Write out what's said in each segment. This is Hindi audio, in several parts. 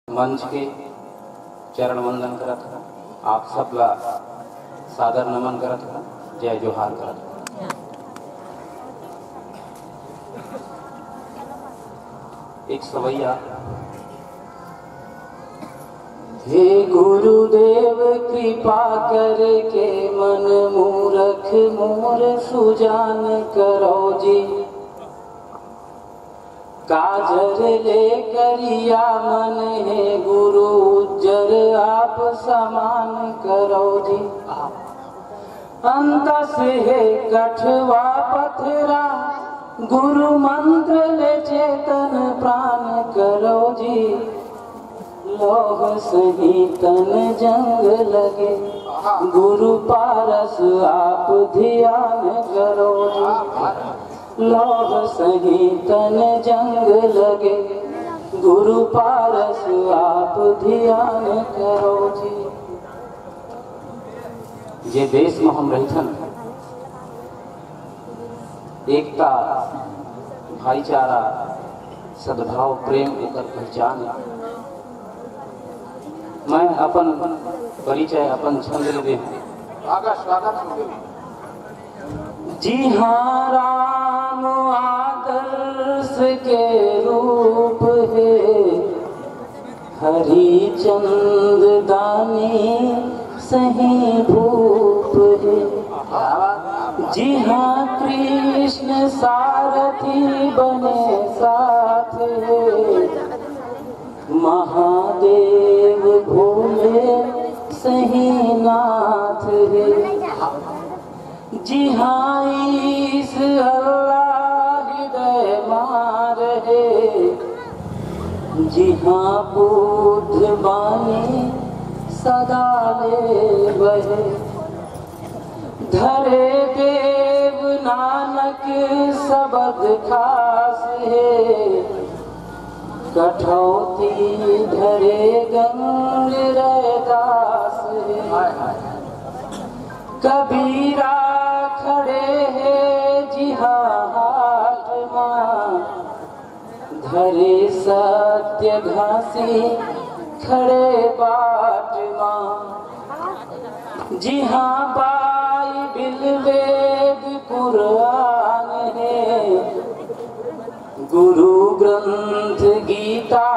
मंच के चरण वंदन करत हूँ। आप सबला सादर नमन करत हूँ। जय जोहार करत हूँ। एक सवैया। हे गुरुदेव कृपा करके मन मूरख मोर सुजान करो जी। काजर ले करिया मन है गुरु उज्जर आप समान करो जी। अंतस है कठवा पथरा गुरु मंत्र ले चेतन प्राण करो जी। लोह सही तन जंग लगे गुरु पारस आप ध्यान करो जी। लोह सही तन जंग लगे गुरु पारस आप ध्यान करो जी। जे देश में हम रहथन एकता भाईचारा सद्भाव प्रेम एकर पहचान। मैं अपन परिचय अपन छंद दे जी हाँ। राम आदर्श के रूप है हरि चंद दानी सही भूप है जी हाँ। कृष्ण सारथी बने साथ है महादेव भोले सही नाथ है जी हाँ। ईस अल्लाह हृदय मार है जी हाँ। बुद्ध बानी सदा ले बहे धरे देव नानक सबद खास है कठौती धरे गंग रैदास है कबीरा खड़े है जी हाँ हाथ माँ धरे सत्य घासी खड़े बाट माँ जी हाँ। बाइबिल वेद कुरान है गुरु ग्रंथ गीता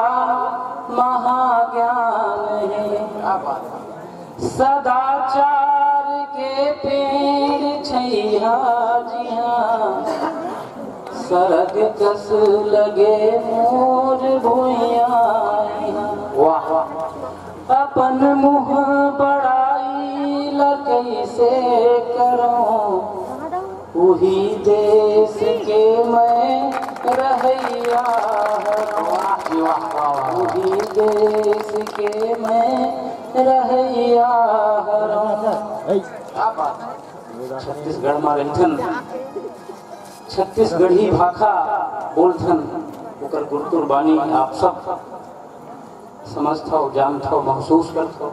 महाज्ञान है सदाचार के पेड़ छैया जी हाँ। सरग कस लगे मोर भुइया वाह। अपन मुँह बड़ाई लकई से करो वही देश के मैं रहैया वही देश के मैं रहैया। छत्तीसगढ़ में रहथन छत्तीसगढ़ी भाषा बोलथन ओकर गुरुतुर बानी आप सब समझत हो जानत हो महसूस करत हो।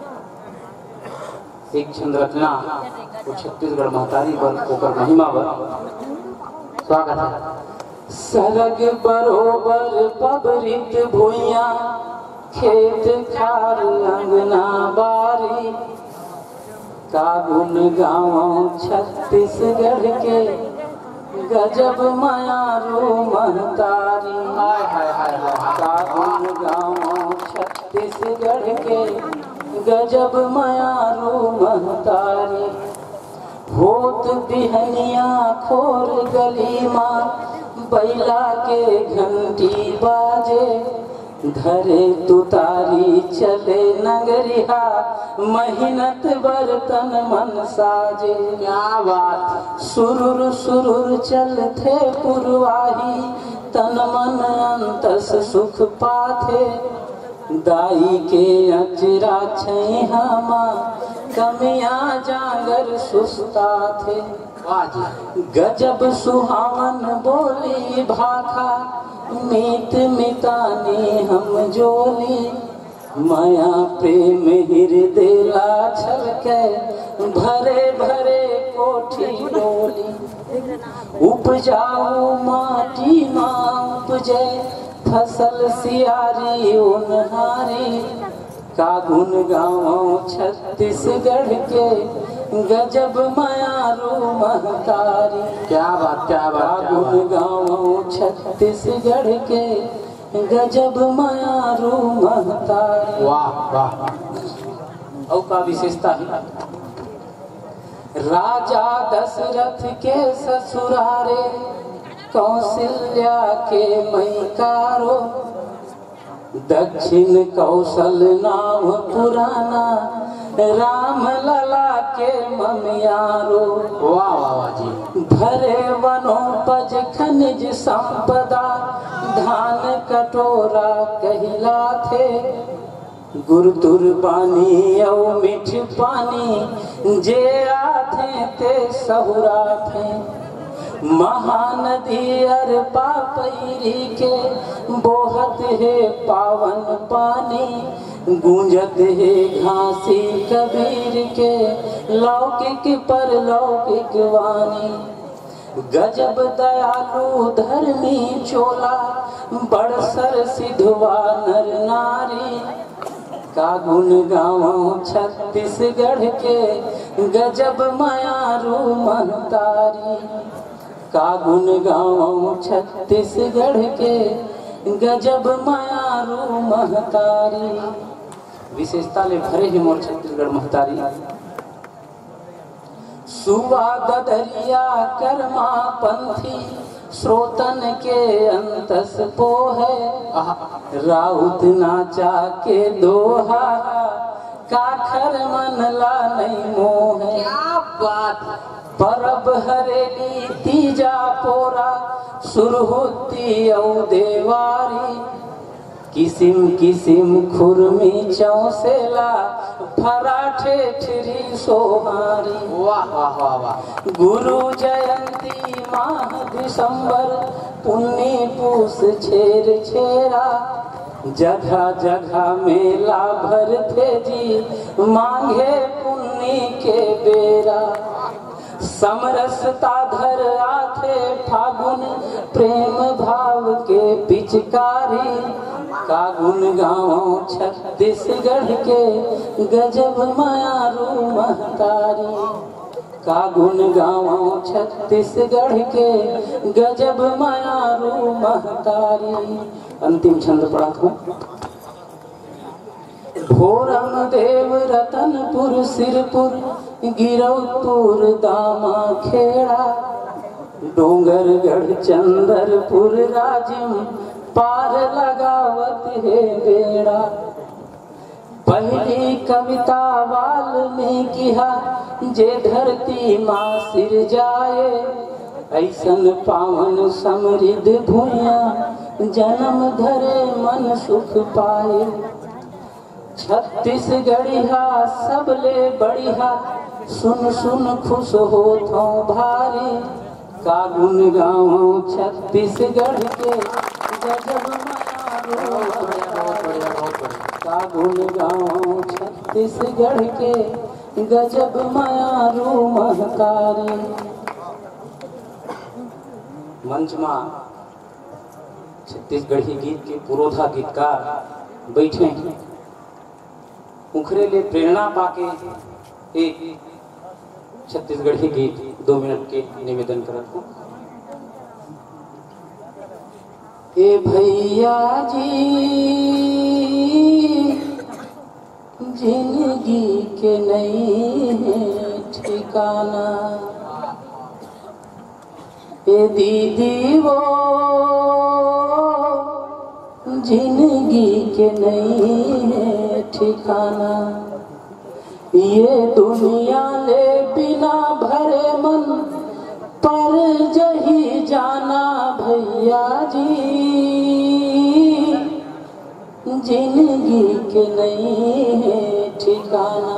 एक छंद रचना वो छत्तीसगढ़ महतारी पर ओकर महिमा पर स्वागत है। सरग बरोबर पबरित भुइया खेत खार अंगना बारी कागुन गाँव छत्तीसगढ़ के गजब मायारू महतारी। कागुन गाँव छत्तीसगढ़ के गजब मायारू महतारी। होत बिहनिया खोर गली माँ बैला के घंटी बाजे धरे तुतारी चले नगरिया मेहनत बर्तन मन साजे। क्या बात। सुरुर सुरुर चलते पुरवाही तन मन अंतस सुख पाथे दाई के अचरा छैहमा कमिया जागर सुस्ता थे। गजब सुहावन बोली भाखा मीत मितानी हम जोली माया प्रेम हृदय लाछल के भरे भरे कोठी डोली। उपजाऊ माटी माँ उपजे फसल सियारी उनहारी का गुन गाओ छत्तीसगढ़ के गजब मायारू महतारी। क्या बात क्या बात का गुन गाओ छत्तीसगढ़ के गजब मायारू महतारी। वाह वाह। और का विशेषता है, राजा दशरथ के ससुरारे कौशल्या के मैकारो दक्षिण कौशल नाम पुराना राम लला के ममियारो। वाह वाह वाह जी। भरे वनोपज खनिज संपदा धान कटोरा कहिला थे गुरतुर पानी औ मीठ पानी जे आथे ते सहुरा थे। महानदी अर पापैरी के बोहत है पावन पानी गूंजत है घासी कबीर के लौकिक पर लौकिक वाणी। गजब दयालु धर्मी चोला बड़सर सिधवा नर नारी का गुण गाओ छत्तीसगढ़ के गजब मायारू महतारी। का गुण गाओ छत्तीसगढ़ के गजब मायारू महतारी। विशेषता ले भरे है मोर छत्तीसगढ़ महतारी। सुवा गदरिया कर्मा पंथी श्रोतन के अंतस पो है राउत नाचा के दोहारा काखर मनला नहीं मोह है। क्या बात। परब हरेली तीजा पोरा सुरहुती औ देवारी किसिम किसिम खुरमी चौसेला फराठे ठिरी सोहारी। वाह वाह वाह वाह। गुरु जयंती माह दिसंबर पुन्नी पूस छेर छेरा जगह जगह मेला भर थे जी मांगे पुन्नी के बेरा। समरसता धर आथे फागुन प्रेम भाव के पिचकारी का गुण गाओ छत्तीसगढ़ के गजब मायारू महतारी। का गुण गाओ छत्तीसगढ़ के गजब मायारू महतारी। अंतिम छंद पढ़ा था। भोरम देव रतनपुर सिरपुर गिरौपुर दामा खेड़ा डोंगरगढ़ चंदरपुर राजिम पार लगावत है बेड़ा। पहली कविता वाल्मीकि जे धरती माँ सिर जाए ऐसन पावन समृद्ध भूया जन्म धरे मन सुख पाए। छत्तीसगढ़िया सबले बढ़िया सुन सुन खुश हो थो भारी का गुण गाओ छत्तीसगढ़ के गजब मायारू का गुण गाओ छत्तीसगढ़ के गजब मायारू महतारी। मंच में छत्तीसगढ़ी गीत के पुरोधा गीतकार बैठे हैं। उखरे ले प्रेरणा पाके एक छत्तीसगढ़ी गीत 2 मिनट के निवेदन करत हूँ। ए भैया जी जिंदगी के नहीं है ठिकाना। ए दीदी वो जिंदगी के नहीं है ठिकाना। ये दुनिया ले बिना भरे मन पर जही जाना भैया जी जिंदगी के नहीं है ठिकाना।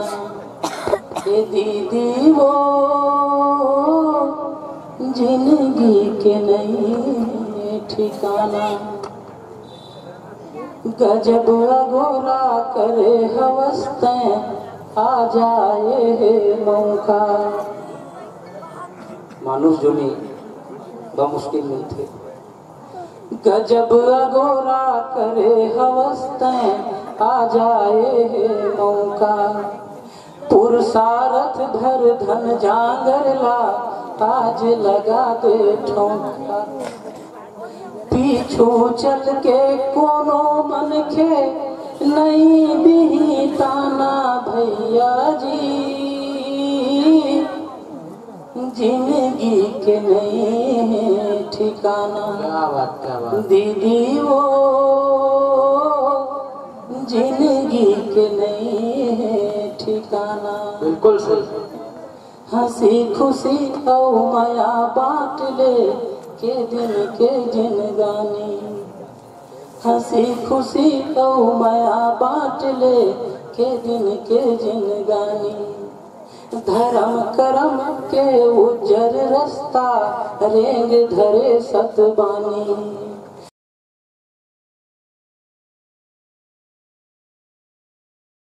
ये दीदी वो जिंदगी के नहीं है ठिकाना। गजब अगोरा करे हवस्ते आ जाए है मौका। मानुष जो नहीं मुश्किल में थे गजब अगोरा करे हवस्तें आ जाए है मौका। पुरसारथ धर धन जांगरला आज लगा दे ठोंका। पीछू चल के कोनो मन के नहीं भी ताना भैया जी। जिंदगी के नहीं है ठिकाना। क्या बात दीदी वो जिंदगी के नहीं है ठिकाना। बिल्कुल सही। हंसी खुशी और माया बांट ले के दिन के जिनगानी। हंसी खुशी और माया बांट ले के दिन के जिनगानी। धर्म करम के उज्जर रास्ता रेंग धरे सतबानी।